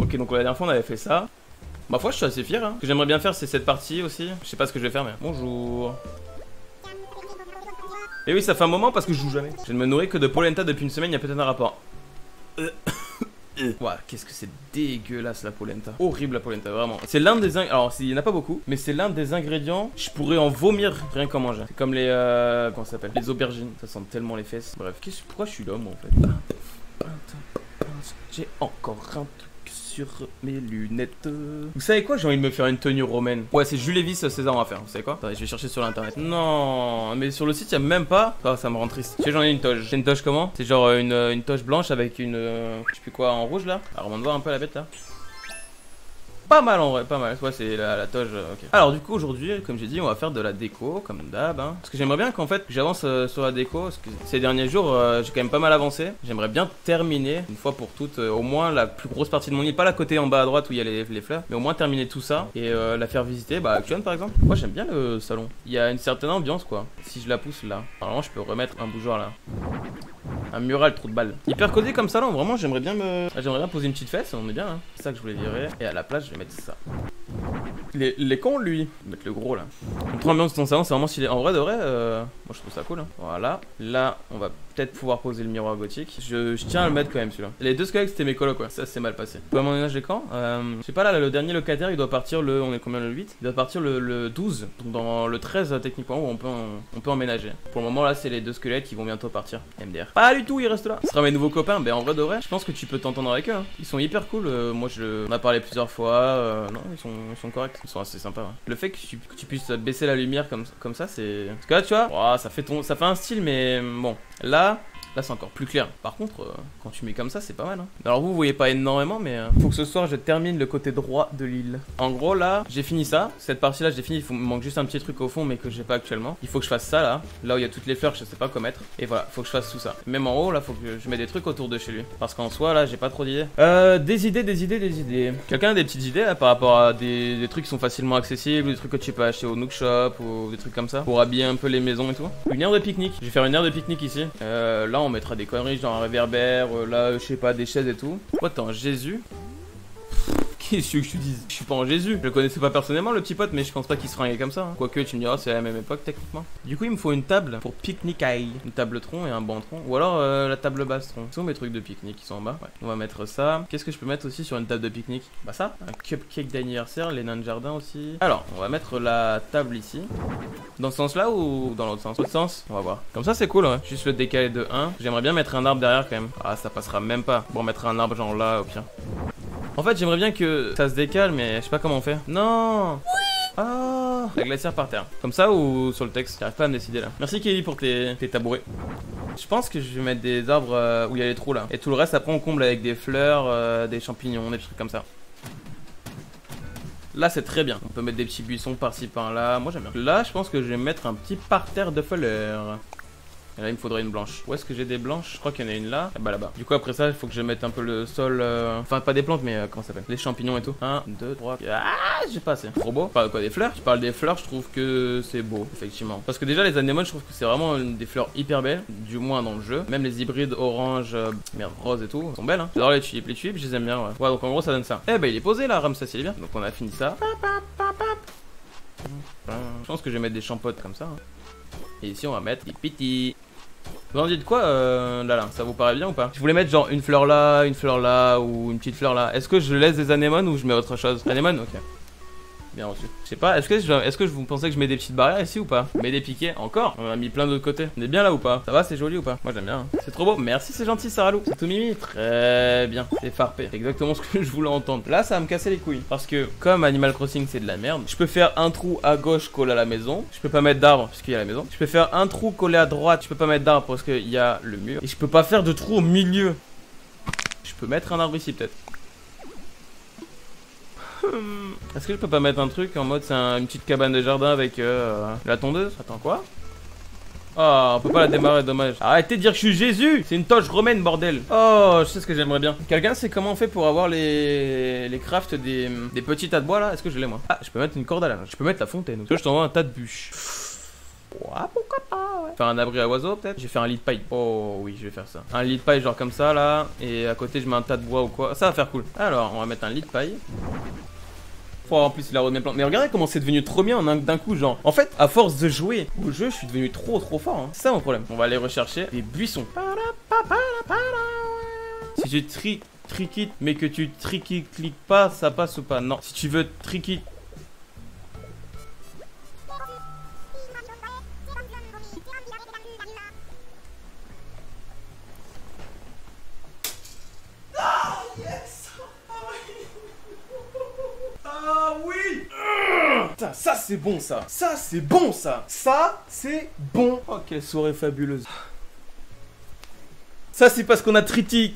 Ok, donc la dernière fois on avait fait ça. Ma foi, je suis assez fier. Hein. Ce que j'aimerais bien faire, c'est cette partie aussi. Je sais pas ce que je vais faire, mais bonjour. Et oui, ça fait un moment parce que je joue jamais. Je ne me nourris que de polenta depuis une semaine, il y a peut-être un rapport. Ouah, qu'est-ce que c'est dégueulasse la polenta. Horrible la polenta, vraiment. C'est l'un des ingrédients. Alors, il y en a pas beaucoup, mais c'est l'un des ingrédients. Je pourrais en vomir rien qu'en manger. C'est comme les. Comment ça s'appelle? Les aubergines. Ça sent tellement les fesses. Bref, pourquoi je suis là, moi, en fait? J'ai encore un truc sur mes lunettes. Vous savez quoi? J'ai envie de me faire une tenue romaine. Ouais, c'est Jules Lévis César, on va faire. Vous savez quoi? Attendez, je vais chercher sur l'internet. Non, mais sur le site, il n'y a même pas. Ah, ça me rend triste. Tu sais, j'en ai une toge. J'ai une toge comment? C'est genre une toge blanche avec une. Je sais plus quoi en rouge là. Alors, on va voir un peu la bête là. Pas mal en vrai, pas mal. Ouais, c'est la toge. Ok. Alors, du coup, aujourd'hui, comme j'ai dit, on va faire de la déco, comme d'hab. Hein. Parce que j'aimerais bien qu'en fait, j'avance sur la déco. Parce que ces derniers jours, j'ai quand même pas mal avancé. J'aimerais bien terminer, une fois pour toutes, au moins la plus grosse partie de mon île. Pas la côté en bas à droite où il y a les fleurs, mais au moins terminer tout ça et la faire visiter. Bah, Action par exemple. Moi, j'aime bien le salon. Il y a une certaine ambiance, quoi. Si je la pousse là, normalement, je peux remettre un bougeoir là. Un mural, trou de balle. Hyper cosy comme salon, vraiment j'aimerais bien poser une petite fesse, on est bien hein. C'est ça que je voulais virer. Et à la place je vais mettre ça. Les cons lui. Je vais mettre le gros là. Une trop ambiance de ton salon, c'est vraiment stylé. En vrai de vrai, moi je trouve ça cool hein. Voilà. Là on va peut-être pouvoir poser le miroir gothique. Je tiens à le mettre quand même celui-là. Les deux squelettes c'était mes colocs quoi. Ça c'est mal passé. Pour emménage des camps, je sais pas là, le dernier locataire il doit partir le. On est combien le 8? Il doit partir le 12. Donc dans le 13 techniquement où on peut emménager. Pour le moment là c'est les deux squelettes qui vont bientôt partir. MDR. Pas du tout, il reste là. Ce sera mes nouveaux copains. Ben en vrai de vrai, je pense que tu peux t'entendre avec eux. Hein. Ils sont hyper cool. Moi on a parlé plusieurs fois. Non, ils sont corrects. Ils sont assez sympas. Ouais. Le fait que tu puisses baisser la lumière comme ça, c'est. Parce que là, tu vois, oh, ça fait un style, mais bon. Là c'est encore plus clair. Par contre, quand tu mets comme ça, c'est pas mal. Hein. Alors vous voyez pas énormément, mais faut que ce soir je termine le côté droit de l'île. En gros là, j'ai fini ça. Cette partie là, j'ai fini. Il me manque juste un petit truc au fond, mais que j'ai pas actuellement. Il faut que je fasse ça là. Là où il y a toutes les fleurs, je sais pas quoi mettre. Et voilà, faut que je fasse tout ça. Même en haut là, faut que je mette des trucs autour de chez lui. Parce qu'en soi là, j'ai pas trop d'idées. Des idées. Quelqu'un a des petites idées là, par rapport à des trucs qui sont facilement accessibles, des trucs que tu peux acheter au Nook Shop ou des trucs comme ça pour habiller un peu les maisons et tout. Une aire de pique-nique. Je vais faire une aire de pique-nique ici. Là on mettra des conneries genre un réverbère, là je sais pas, des chaises et tout. Quoi t'es en Jésus? Qu'est-ce que je te dis? Je suis pas en Jésus. Je le connaissais pas personnellement le petit pote, mais je pense pas qu'il se fringuait comme ça. Hein. Quoique tu me diras c'est à la même époque techniquement. Du coup il me faut une table pour pique-nique. Une table tronc et un banc tronc. Ou alors la table basse tronc. Ce sont mes trucs de pique-nique qui sont en bas. Ouais. On va mettre ça. Qu'est-ce que je peux mettre aussi sur une table de pique-nique? Bah ça. Un cupcake d'anniversaire, les nains de jardin aussi. Alors on va mettre la table ici. Dans ce sens là ou dans l'autre sens? L'autre sens? On va voir. Comme ça c'est cool ouais. Juste le décaler de 1. J'aimerais bien mettre un arbre derrière quand même. Ah ça passera même pas. Bon mettre un arbre genre là au pire. En fait j'aimerais bien que ça se décale mais je sais pas comment on fait. Non. Ah, la glacière par terre. Comme ça ou sur le texte? J'arrive pas à me décider là. Merci Kelly pour tes tabourets. Je pense que je vais mettre des arbres où il y a les trous là. Et tout le reste après on comble avec des fleurs, des champignons, des trucs comme ça. Là c'est très bien. On peut mettre des petits buissons par-ci par-là. Moi j'aime bien. Là je pense que je vais mettre un petit parterre de fleurs. Et là il me faudrait une blanche. Où est-ce que j'ai des blanches? Je crois qu'il y en a une là. Ah bah là-bas. Du coup après ça il faut que je mette un peu le sol. Enfin pas des plantes mais comment ça s'appelle? Les champignons et tout. 1, 2, 3. Ah j'ai pas assez. Trop beau. Tu parles quoi des fleurs? Tu parles des fleurs, je trouve que c'est beau effectivement. Parce que déjà les anémones je trouve que c'est vraiment des fleurs hyper belles. Du moins dans le jeu. Même les hybrides orange, merde rose et tout. Sont belles hein. J'adore les tulipes je les aime bien ouais. Ouais donc en gros ça donne ça. Eh bah il est posé là Ramsès il est bien. Donc on a fini ça. Je pense que je vais mettre des champottes comme ça. Hein. Et ici on va mettre des petits. Vous en dites quoi là, ça vous paraît bien ou pas? Je voulais mettre genre une fleur là ou une petite fleur là. Est-ce que je laisse des anémones ou je mets autre chose? Anémones? Ok. Bien reçu. Je sais pas, est-ce que vous pensez que je mets des petites barrières ici ou pas? Mais des piquets? Encore? On en a mis plein d'autres côtés. On est bien là ou pas? Ça va, c'est joli ou pas? Moi j'aime bien. Hein. C'est trop beau. Merci, c'est gentil, Saralou. C'est tout mimi. Très bien. C'est farpé. C'est exactement ce que je voulais entendre. Là, ça va me casser les couilles. Parce que comme Animal Crossing c'est de la merde, je peux faire un trou à gauche collé à la maison. Je peux pas mettre d'arbre puisqu'il y a la maison. Je peux faire un trou collé à droite. Je peux pas mettre d'arbre parce qu'il y a le mur. Et je peux pas faire de trou au milieu. Je peux mettre un arbre ici peut-être. Est-ce que je peux pas mettre un truc en mode c'est une petite cabane de jardin avec la tondeuse? Attends quoi? Oh on peut pas la démarrer dommage. Arrêtez de dire que je suis Jésus. C'est une toge romaine bordel. Oh je sais ce que j'aimerais bien. Quelqu'un sait comment on fait pour avoir les crafts des petits tas de bois là? Est-ce que je l'ai moi? Ah je peux mettre une corde à la. Je peux mettre la fontaine. Je t'envoie un tas de bûches. Ouais, pourquoi pas, ouais. Faire un abri à oiseaux, peut-être. Je vais faire un lit de paille. Oh, oui, je vais faire ça. Un lit de paille, genre comme ça, là. Et à côté, je mets un tas de bois ou quoi. Ça va faire cool. Alors, on va mettre un lit de paille. En plus, il a mes plantes. Mais regardez comment c'est devenu trop bien d'un coup, genre. En fait, à force de jouer au jeu, je suis devenu trop fort. Hein. C'est ça mon problème. On va aller rechercher des buissons. Si tu triquites, mais que tu cliques pas, ça passe ou pas? Non. Si tu veux triquer. Putain, ça c'est bon ça. Ça c'est bon ça. Ça c'est bon. Oh quelle soirée fabuleuse. Ça c'est parce qu'on a triquité.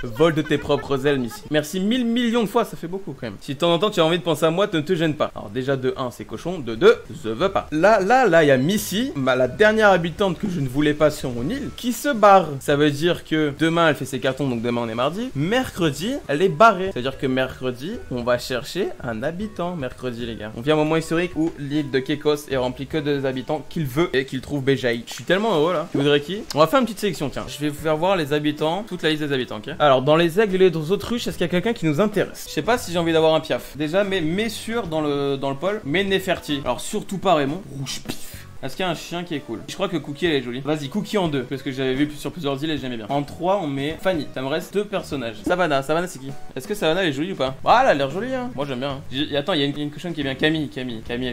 Vol de tes propres ailes, Missy. Merci 1000 millions de fois, ça fait beaucoup quand même. Si de temps en temps tu as envie de penser à moi, ne te gêne pas. Alors déjà de 1 c'est cochon, de 2 je veux pas. Là, il y a Missy, la dernière habitante que je ne voulais pas sur mon île, qui se barre. Ça veut dire que demain elle fait ses cartons, donc demain on est mardi. Mercredi, elle est barrée. Ça veut dire que mercredi, on va chercher un habitant. Mercredi les gars. On vient à un moment historique où l'île de Kekos est remplie que de habitants qu'il veut et qu'il trouve béjaï. Je suis tellement heureux là. Tu voudrais qui? On va faire une petite sélection, tiens. Je vais vous faire voir les habitants, toute la liste des habitants, ok? Alors, dans les aigles et les autruches, est-ce qu'il y a quelqu'un qui nous intéresse? Je sais pas si j'ai envie d'avoir un piaf. Déjà, mais sûr dans le pôle. Mais Neferti. Alors, surtout pas Raymond. Rouge pif. Est-ce qu'il y a un chien qui est cool? Je crois que Cookie elle est jolie. Vas-y, Cookie en 2. Parce que j'avais vu sur plusieurs îles et j'aimais bien. En 3, on met Fanny. Ça me reste 2 personnages. Savannah c'est qui? Est-ce que Savannah elle est jolie ou pas? Ah, elle a l'air jolie, hein. Moi j'aime bien. Attends, il y a une cochonne qui est bien. Camille, je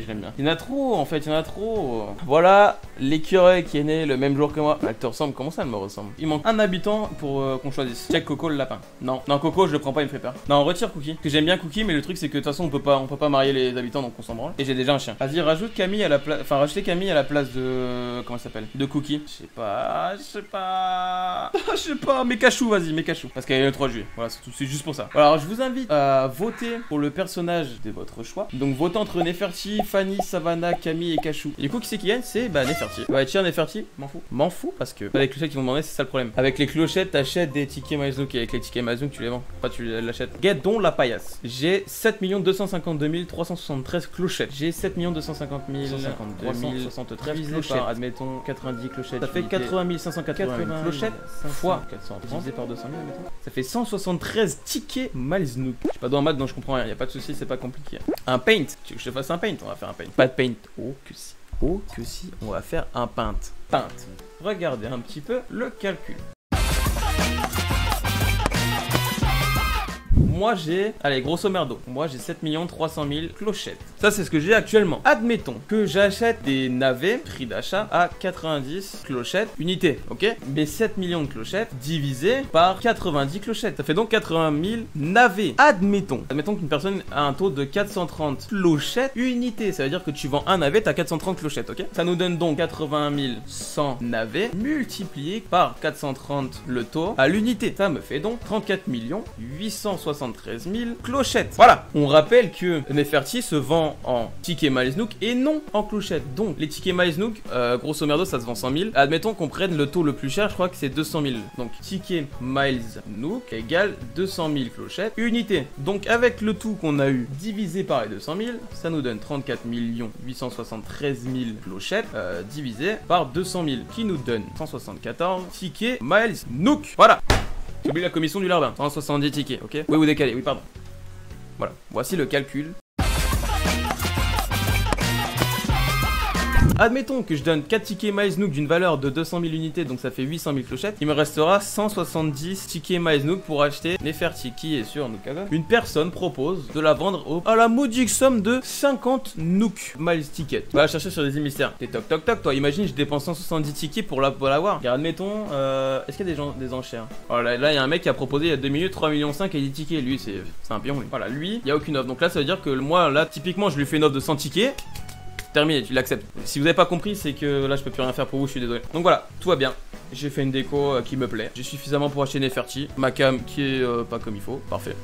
l'aime bien. Il y en a trop en fait, il y en a trop. Voilà l'écureuil qui est né le même jour que moi. Elle te ressemble, comment ça elle me ressemble? Il manque un habitant pour qu'on choisisse. Check Coco le lapin. Non, Coco je le prends pas, il me fait peur. Non, on retire Cookie. Parce que j'aime bien Cookie, mais le truc c'est que de toute façon on peut pas marier les habitants donc on s'en branle. Et j'ai déjà un chien. Vas-y, rajoute Camille à la place. Enfin, rajoutez Camille à la place de. Comment ça s'appelle? De Cookie. Je sais pas. Mais Cachou, vas-y, mais Cachou. Parce qu'elle est le 3 juillet. Voilà, c'est juste pour ça. Voilà, alors je vous invite à voter pour le personnage de votre choix. Donc votez entre Neferti, Fanny, Savannah, Camille et Cachou. Et du coup, qui c'est qui gagne? C'est Neferti. Ouais, tiens, Neferti, m'en fous parce que avec les clochettes qui vont demander, c'est ça le problème. Avec les clochettes, t'achètes des tickets Maiznouk et avec les tickets Maiznouk, tu les vends. Pas tu l'achètes. Gueddon la paillasse. J'ai 7 252 373 clochettes. J'ai 7 250 373 clochettes. Admettons 90 clochettes. Ça fait 80 580 clochettes fois 430 divisé par 200 000, admettons. Ça fait 173 tickets Maiznouk. Je suis pas dans un maths donc je comprends rien. Y a pas de souci, c'est pas compliqué. Un paint. Tu veux que je te fasse un paint? On va faire un paint. Pas de paint. Oh que si. Oh que si. On va faire un paint. Regardez un petit peu le calcul. Moi j'ai, allez grosso merdo, moi j'ai 7 300 000 clochettes. Ça c'est ce que j'ai actuellement. Admettons que j'achète des navets, prix d'achat à 90 clochettes unité, ok? Mais 7 millions de clochettes divisé par 90 clochettes. Ça fait donc 80 000 navets. Admettons qu'une personne a un taux de 430 clochettes unité. Ça veut dire que tu vends un navet, t'as 430 clochettes, ok? Ça nous donne donc 80 100 navets multiplié par 430 le taux à l'unité. Ça me fait donc 34 873 000 clochettes. Voilà. On rappelle que Neferti se vend en tickets Maiznouk et non en clochettes. Donc les tickets Maiznouk, grosso merdo, ça se vend 100 000. Admettons qu'on prenne le taux le plus cher, je crois que c'est 200 000. Donc ticket Maiznouk égale 200 000 clochettes unité. Donc avec le tout qu'on a eu divisé par les 200 000, ça nous donne 34 873 000 clochettes divisé par 200 000 qui nous donne 174 tickets Maiznouk. Voilà. J'ai oublié la commission du larbin, 170 tickets, ok? Oui, ou décalé, oui, pardon. Voilà, voici le calcul. Admettons que je donne 4 tickets Maiznouk d'une valeur de 200 000 unités, donc ça fait 800 000 clochettes. Il me restera 170 tickets Maiznouk pour acheter Neferti qui est sur Nookazon. Une personne propose de la vendre à la modique somme de 50 Nook Miles Tickets. Va la chercher sur des îles mystères. T'es toc toc toc, toi imagine je dépense 170 tickets pour l'avoir. Car admettons, est-ce qu'il y a des enchères? Oh là, il y a un mec qui a proposé il y a 2 minutes 3 millions 5 et des tickets. Lui c'est un pion lui. Voilà, lui, il n'y a aucune offre. Donc là ça veut dire que moi là typiquement je lui fais une offre de 100 tickets. Terminé, tu l'acceptes. Si vous avez pas compris, c'est que là je peux plus rien faire pour vous, je suis désolé. Donc voilà, tout va bien. J'ai fait une déco qui me plaît. J'ai suffisamment pour acheter Neferti. Ma cam qui est pas comme il faut. Parfait.